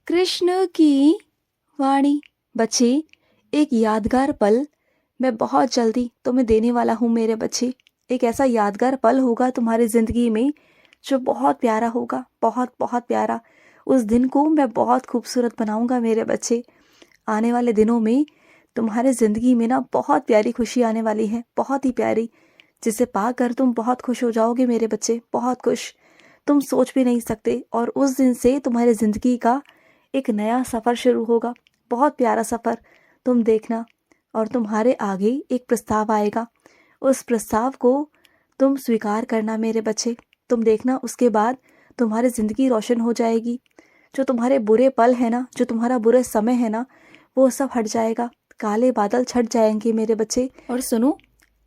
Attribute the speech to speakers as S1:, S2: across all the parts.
S1: कृष्ण की वाणी। बच्चे, एक यादगार पल मैं बहुत जल्दी तुम्हें देने वाला हूँ मेरे बच्चे। एक ऐसा यादगार पल होगा तुम्हारी ज़िंदगी में जो बहुत प्यारा होगा, बहुत बहुत प्यारा। उस दिन को मैं बहुत खूबसूरत बनाऊंगा मेरे बच्चे। आने वाले दिनों में तुम्हारे ज़िंदगी में ना बहुत प्यारी खुशी आने वाली है, बहुत ही प्यारी, जिसे पाकर तुम बहुत खुश हो जाओगे मेरे बच्चे, बहुत खुश। तुम सोच भी नहीं सकते। और उस दिन से तुम्हारी ज़िंदगी का एक नया सफ़र शुरू होगा, बहुत प्यारा सफ़र। तुम देखना। और तुम्हारे आगे एक प्रस्ताव आएगा, उस प्रस्ताव को तुम स्वीकार करना मेरे बच्चे। तुम देखना, उसके बाद तुम्हारी ज़िंदगी रोशन हो जाएगी। जो तुम्हारे बुरे पल है ना, जो तुम्हारा बुरा समय है ना, वो सब हट जाएगा, काले बादल छट जाएंगे मेरे बच्चे। और सुनो,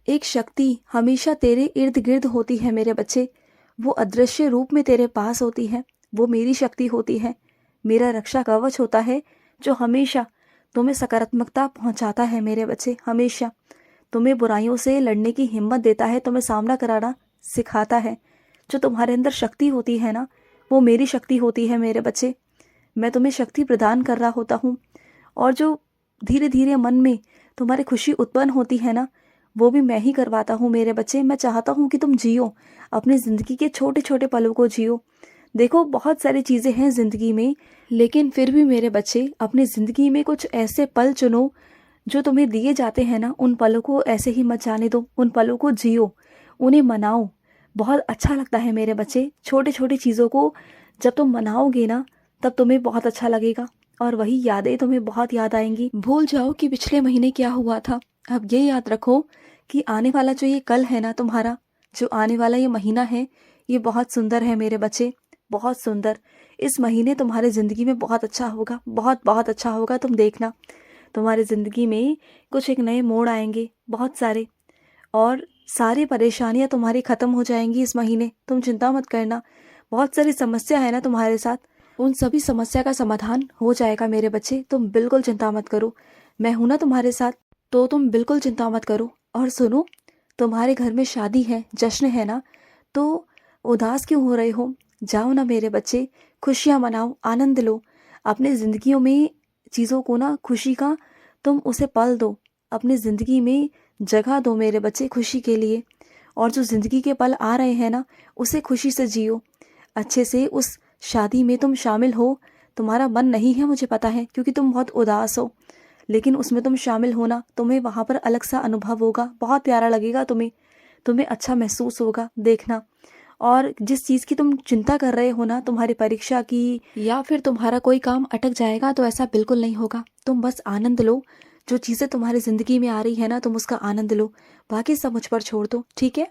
S1: एक शक्ति हमेशा तेरे इर्द गिर्द होती है मेरे बच्चे। वो अदृश्य रूप में तेरे पास होती है, वो मेरी शक्ति होती है, मेरा रक्षा कवच होता है, जो हमेशा तुम्हें सकारात्मकता पहुंचाता है मेरे बच्चे। हमेशा तुम्हें बुराइयों से लड़ने की हिम्मत देता है, तुम्हें सामना कराना सिखाता है। जो तुम्हारे अंदर शक्ति होती है ना, वो मेरी शक्ति होती है मेरे बच्चे। मैं तुम्हें शक्ति प्रदान कर रहा होता हूँ। और जो धीरे धीरे मन में तुम्हारी खुशी उत्पन्न होती है ना, वो भी मैं ही करवाता हूँ मेरे बच्चे। मैं चाहता हूँ कि तुम जियो, अपनी ज़िंदगी के छोटे छोटे पलों को जियो। देखो, बहुत सारी चीज़ें हैं ज़िंदगी में, लेकिन फिर भी मेरे बच्चे अपनी ज़िंदगी में कुछ ऐसे पल चुनो जो तुम्हें दिए जाते हैं ना, उन पलों को ऐसे ही मत जाने दो, उन पलों को जियो, उन्हें मनाओ। बहुत अच्छा लगता है मेरे बच्चे, छोटी छोटी चीज़ों को जब तुम मनाओगे ना, तब तुम्हें बहुत अच्छा लगेगा और वही यादें तुम्हें बहुत याद आएंगी। भूल जाओ कि पिछले महीने क्या हुआ था। अब ये याद रखो कि आने वाला जो ये कल है ना तुम्हारा, जो आने वाला ये महीना है, ये बहुत सुंदर है मेरे बच्चे, बहुत सुंदर। इस महीने तुम्हारी ज़िंदगी में बहुत अच्छा होगा, बहुत बहुत अच्छा होगा। तुम देखना, तुम्हारी ज़िंदगी में कुछ एक नए मोड़ आएंगे, बहुत सारे। और सारी परेशानियां तुम्हारी ख़त्म हो जाएंगी इस महीने। तुम चिंता मत करना। बहुत सारी समस्या है ना तुम्हारे साथ, उन सभी समस्या का समाधान हो जाएगा मेरे बच्चे। तुम बिल्कुल चिंता मत करो, मैं हूं ना तुम्हारे साथ, तो तुम बिल्कुल चिंता मत करो। और सुनो, तुम्हारे घर में शादी है, जश्न है ना, तो उदास क्यों हो रहे हो? जाओ ना मेरे बच्चे, खुशियाँ मनाओ, आनंद लो। अपनी ज़िंदगियों में चीज़ों को ना, खुशी का तुम उसे पल दो, अपनी ज़िंदगी में जगह दो मेरे बच्चे खुशी के लिए। और जो ज़िंदगी के पल आ रहे हैं ना, उसे खुशी से जियो, अच्छे से। उस शादी में तुम शामिल हो, तुम्हारा मन नहीं है मुझे पता है, क्योंकि तुम बहुत उदास हो, लेकिन उसमें तुम शामिल होना, तुम्हें वहाँ पर अलग सा अनुभव होगा, बहुत प्यारा लगेगा तुम्हें, तुम्हें अच्छा महसूस होगा, देखना। और जिस चीज़ की तुम चिंता कर रहे हो ना, तुम्हारी परीक्षा की या फिर तुम्हारा कोई काम अटक जाएगा, तो ऐसा बिल्कुल नहीं होगा। तुम बस आनंद लो, जो चीज़ें तुम्हारी ज़िंदगी में आ रही है ना, तुम उसका आनंद लो, बाकी सब मुझ पर छोड़ दो, ठीक है?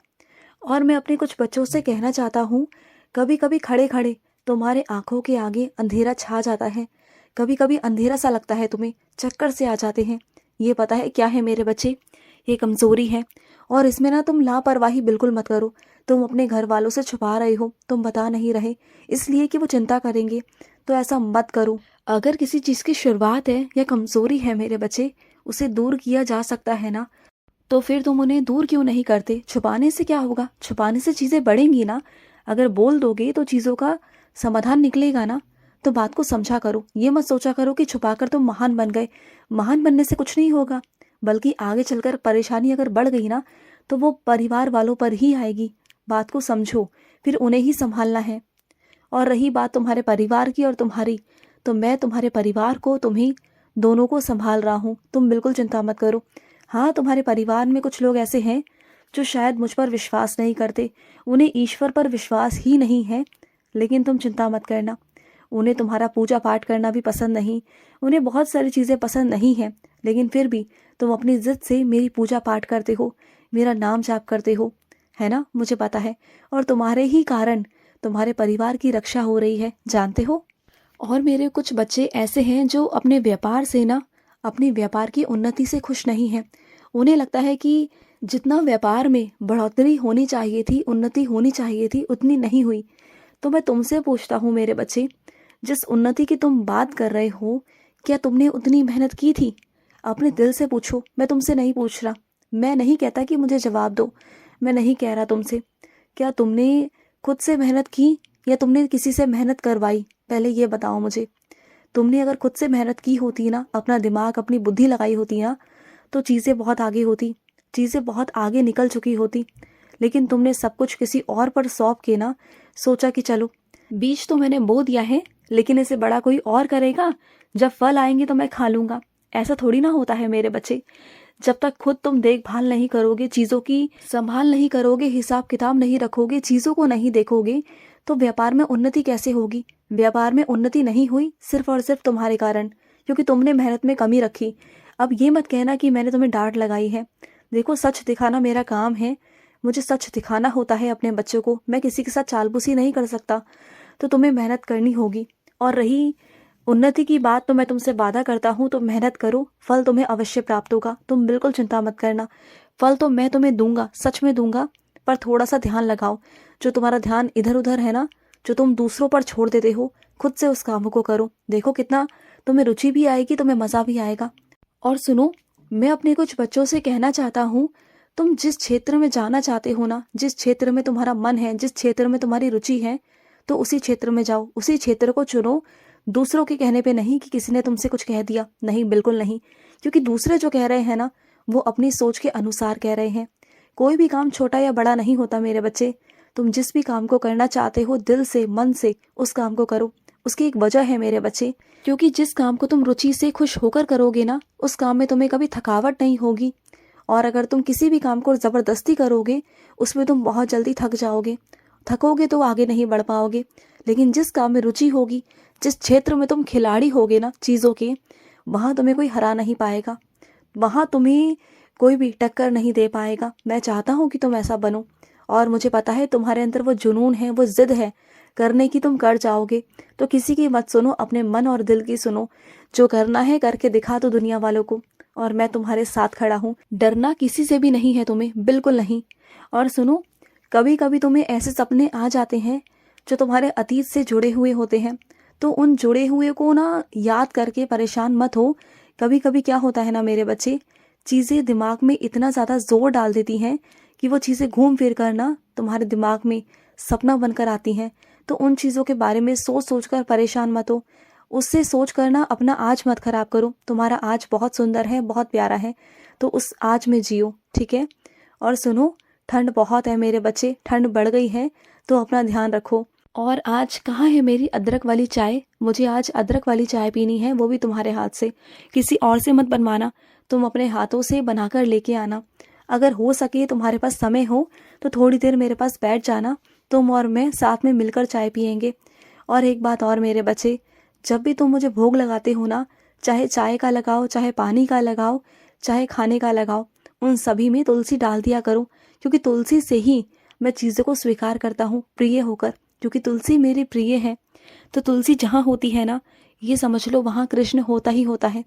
S1: और मैं अपने कुछ बच्चों से कहना चाहता हूँ, कभी कभी खड़े खड़े तुम्हारे आंखों के आगे अंधेरा छा जाता है, कभी कभी अंधेरा सा लगता है तुम्हें, चक्कर से आ जाते हैं। ये पता है क्या है मेरे बच्चे? ये कमज़ोरी है। और इसमें ना तुम लापरवाही बिल्कुल मत करो। तुम अपने घर वालों से छुपा रहे हो, तुम बता नहीं रहे, इसलिए कि वो चिंता करेंगे, तो ऐसा मत करो। अगर किसी चीज़ की शुरुआत है या कमज़ोरी है मेरे बच्चे, उसे दूर किया जा सकता है ना, तो फिर तुम उन्हें दूर क्यों नहीं करते? छुपाने से क्या होगा? छुपाने से चीज़ें बढ़ेंगी ना। अगर बोल दोगे तो चीज़ों का समाधान निकलेगा ना। तो बात को समझा करो, ये मत सोचा करो कि छुपाकर तुम महान बन गए। महान बनने से कुछ नहीं होगा, बल्कि आगे चलकर परेशानी अगर बढ़ गई ना, तो वो परिवार वालों पर ही आएगी। बात को समझो, फिर उन्हें ही संभालना है। और रही बात तुम्हारे परिवार की और तुम्हारी, तो मैं तुम्हारे परिवार को, तुम्हें दोनों को संभाल रहा हूँ, तुम बिल्कुल चिंता मत करो। हाँ, तुम्हारे परिवार में कुछ लोग ऐसे हैं जो शायद मुझ पर विश्वास नहीं करते, उन्हें ईश्वर पर विश्वास ही नहीं है, लेकिन तुम चिंता मत करना। उन्हें तुम्हारा पूजा पाठ करना भी पसंद नहीं, उन्हें बहुत सारी चीज़ें पसंद नहीं हैं, लेकिन फिर भी तुम अपनी ज़िद से मेरी पूजा पाठ करते हो, मेरा नाम जाप करते हो, है ना? मुझे पता है। और तुम्हारे ही कारण तुम्हारे परिवार की रक्षा हो रही है, जानते हो? और मेरे कुछ बच्चे ऐसे हैं जो अपने व्यापार से ना, अपने व्यापार की उन्नति से खुश नहीं हैं। उन्हें लगता है कि जितना व्यापार में बढ़ोतरी होनी चाहिए थी, उन्नति होनी चाहिए थी, उतनी नहीं हुई। तो मैं तुमसे पूछता हूँ मेरे बच्चे, जिस उन्नति की तुम बात कर रहे हो, क्या तुमने उतनी मेहनत की थी? अपने दिल से पूछो, मैं तुमसे नहीं पूछ रहा। मैं नहीं कहता कि मुझे जवाब दो, मैं नहीं कह रहा तुमसे। क्या तुमने खुद से मेहनत की या तुमने किसी से मेहनत करवाई? पहले ये बताओ मुझे। तुमने अगर खुद से मेहनत की होती ना, अपना दिमाग अपनी बुद्धि लगाई होती ना, तो चीज़ें बहुत आगे होती, चीज़ें बहुत आगे निकल चुकी होती। लेकिन तुमने सब कुछ किसी और पर सौंप के ना सोचा कि चलो बीज तो मैंने बो दिया है, लेकिन इसे बड़ा कोई और करेगा, जब फल आएंगे तो मैं खा लूँगा। ऐसा थोड़ी ना होता है मेरे बच्चे। जब तक खुद तुम देखभाल नहीं करोगे, चीज़ों की संभाल नहीं करोगे, हिसाब किताब नहीं रखोगे, चीज़ों को नहीं देखोगे, तो व्यापार में उन्नति कैसे होगी। व्यापार में उन्नति नहीं हुई सिर्फ और सिर्फ तुम्हारे कारण, क्योंकि तुमने मेहनत में कमी रखी। अब ये मत कहना कि मैंने तुम्हें डांट लगाई है। देखो, सच दिखाना मेरा काम है, मुझे सच दिखाना होता है अपने बच्चों को। मैं किसी के साथ चालबुसी नहीं कर सकता, तो तुम्हें मेहनत करनी होगी। और रही उन्नति की बात, तो मैं तुमसे वादा करता हूँ, तो मेहनत करो, फल तुम्हें अवश्य प्राप्त होगा। तुम बिल्कुल चिंता मत करना, फल तो मैं तुम्हें दूंगा, सच में दूंगा। पर थोड़ा सा ध्यान लगाओ, जो तुम्हारा ध्यान इधर उधर है ना, जो तुम दूसरों पर छोड़ देते हो, खुद से उस काम को करो। देखो कितना तुम्हें रुचि भी आएगी, तुम्हें मज़ा भी आएगा। और सुनो, मैं अपने कुछ बच्चों से कहना चाहता हूँ, तुम जिस क्षेत्र में जाना चाहते हो ना, जिस क्षेत्र में तुम्हारा मन है, जिस क्षेत्र में तुम्हारी रुचि है, तो उसी क्षेत्र में जाओ, उसी क्षेत्र को चुनो। दूसरों के कहने पे नहीं कि किसी ने तुमसे कुछ कह दिया, नहीं, बिल्कुल नहीं। क्योंकि दूसरे जो कह रहे हैं ना, वो अपनी सोच के अनुसार कह रहे हैं। कोई भी काम छोटा या बड़ा नहीं होता मेरे बच्चे। तुम जिस भी काम को करना चाहते हो, दिल से, मन से उस काम को करो। उसकी एक वजह है मेरे बच्चे, क्योंकि जिस काम को तुम रुचि से खुश होकर करोगे ना, उस काम में तुम्हें कभी थकावट नहीं होगी। और अगर तुम किसी भी काम को ज़बरदस्ती करोगे, उसमें तुम बहुत जल्दी थक जाओगे, थकोगे तो आगे नहीं बढ़ पाओगे। लेकिन जिस काम में रुचि होगी, जिस क्षेत्र में तुम खिलाड़ी होगे ना चीज़ों के, वहाँ तुम्हें कोई हरा नहीं पाएगा, वहाँ तुम्हें कोई भी टक्कर नहीं दे पाएगा। मैं चाहता हूँ कि तुम ऐसा बनो, और मुझे पता है तुम्हारे अंदर वो जुनून है, वो जिद है करने की, तुम कर जाओगे। तो किसी की मत सुनो, अपने मन और दिल की सुनो। जो करना है करके दिखा दो दुनिया वालों को, और मैं तुम्हारे साथ खड़ा हूँ। डरना किसी से भी नहीं है तुम्हें, बिल्कुल नहीं। और सुनो, कभी कभी तुम्हें ऐसे सपने आ जाते हैं जो तुम्हारे अतीत से जुड़े हुए होते हैं, तो उन जुड़े हुए को ना याद करके परेशान मत हो। कभी कभी क्या होता है ना मेरे बच्चे, चीज़ें दिमाग में इतना ज़्यादा जोर डाल देती हैं कि वो चीज़ें घूम फिर कर ना तुम्हारे दिमाग में सपना बनकर आती हैं। तो उन चीज़ों के बारे में सोच सोच कर परेशान मत हो। उससे सोच कर ना अपना आज मत खराब करो। तुम्हारा आज बहुत सुंदर है, बहुत प्यारा है, तो उस आज में जियो, ठीक है। और सुनो, ठंड बहुत है मेरे बच्चे, ठंड बढ़ गई है, तो अपना ध्यान रखो। और आज कहाँ है मेरी अदरक वाली चाय? मुझे आज अदरक वाली चाय पीनी है, वो भी तुम्हारे हाथ से। किसी और से मत बनवाना, तुम अपने हाथों से बनाकर लेके आना। अगर हो सके, तुम्हारे पास समय हो, तो थोड़ी देर मेरे पास बैठ जाना, तुम और मैं साथ में मिलकर चाय पियेंगे। और एक बात और मेरे बच्चे, जब भी तुम मुझे भोग लगाते हो ना, चाहे चाय का लगाओ, चाहे पानी का लगाओ, चाहे खाने का लगाओ, उन सभी में तुलसी डाल दिया करो, क्योंकि तुलसी से ही मैं चीज़ों को स्वीकार करता हूँ प्रिय होकर, क्योंकि तुलसी मेरी प्रिय है। तो तुलसी जहाँ होती है ना, ये समझ लो वहाँ कृष्ण होता ही होता है।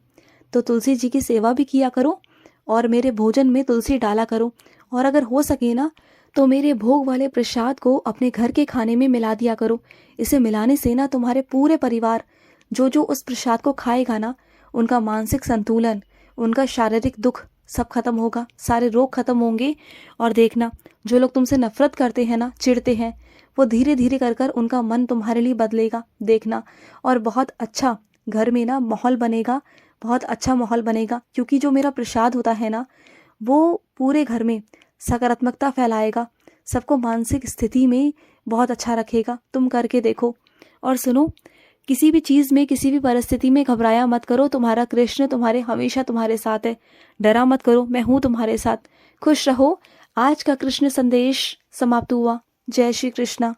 S1: तो तुलसी जी की सेवा भी किया करो, और मेरे भोजन में तुलसी डाला करो। और अगर हो सके ना, तो मेरे भोग वाले प्रसाद को अपने घर के खाने में मिला दिया करो। इसे मिलाने से ना तुम्हारे पूरे परिवार जो जो उस प्रसाद को खाएगा ना, उनका मानसिक संतुलन, उनका शारीरिक दुख सब खत्म होगा, सारे रोग खत्म होंगे। और देखना, जो लोग तुमसे नफरत करते हैं ना, चिढ़ते हैं, वो धीरे धीरे कर कर उनका मन तुम्हारे लिए बदलेगा, देखना। और बहुत अच्छा घर में ना माहौल बनेगा, बहुत अच्छा माहौल बनेगा, क्योंकि जो मेरा प्रसाद होता है ना, वो पूरे घर में सकारात्मकता फैलाएगा, सबको मानसिक स्थिति में बहुत अच्छा रखेगा। तुम करके देखो। और सुनो, किसी भी चीज़ में, किसी भी परिस्थिति में घबराया मत करो। तुम्हारा कृष्ण तुम्हारे हमेशा तुम्हारे साथ है। डरा मत करो, मैं हूँ तुम्हारे साथ। खुश रहो। आज का कृष्ण संदेश समाप्त हुआ। जय श्री कृष्णा।